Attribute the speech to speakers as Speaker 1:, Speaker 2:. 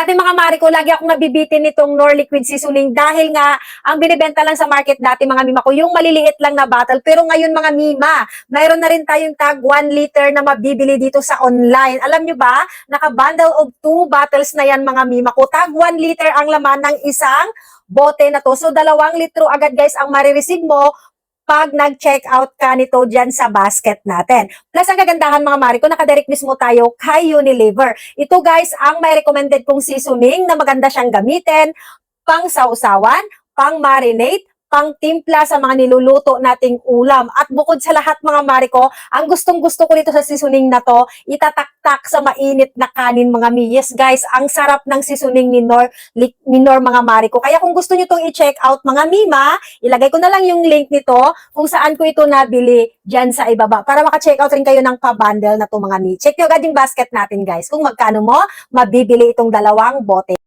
Speaker 1: Dati mga mari ko, lagi akong nabibitin nitong Nor Liquid Seasoning dahil nga ang binibenta lang sa market dati mga mima ko, yung maliliit lang na bottle. Pero ngayon mga mima, mayroon na rin tayong tag 1 liter na mabibili dito sa online. Alam nyo ba, naka-bundle of 2 bottles na yan mga mima ko. Tag 1 liter ang laman ng isang bote na to. So 2 litro agad guys ang marireceive mo pag nag-check out ka nito dyan sa basket natin. Plus, ang kagandahan mga mari ko, nakadirect mismo tayo kay Unilever. Ito guys, ang may recommended kong seasoning na maganda siyang gamitin, pang sausawan, pang marinate, pang timpla sa mga niluluto nating ulam. At bukod sa lahat mga mari ko, ang gustong-gusto ko dito sa seasoning na to, itataktak sa mainit na kanin mga mi. Yes guys, ang sarap ng seasoning ni Nor mga mari ko. Kaya kung gusto nyo itong i-check out mga mima, ilagay ko na lang yung link nito kung saan ko ito nabili dyan sa ibaba para maka-check out rin kayo ng pa-bundle na to mga mi. Check nyo agad yung basket natin guys kung magkano mo mabibili itong 2 bote.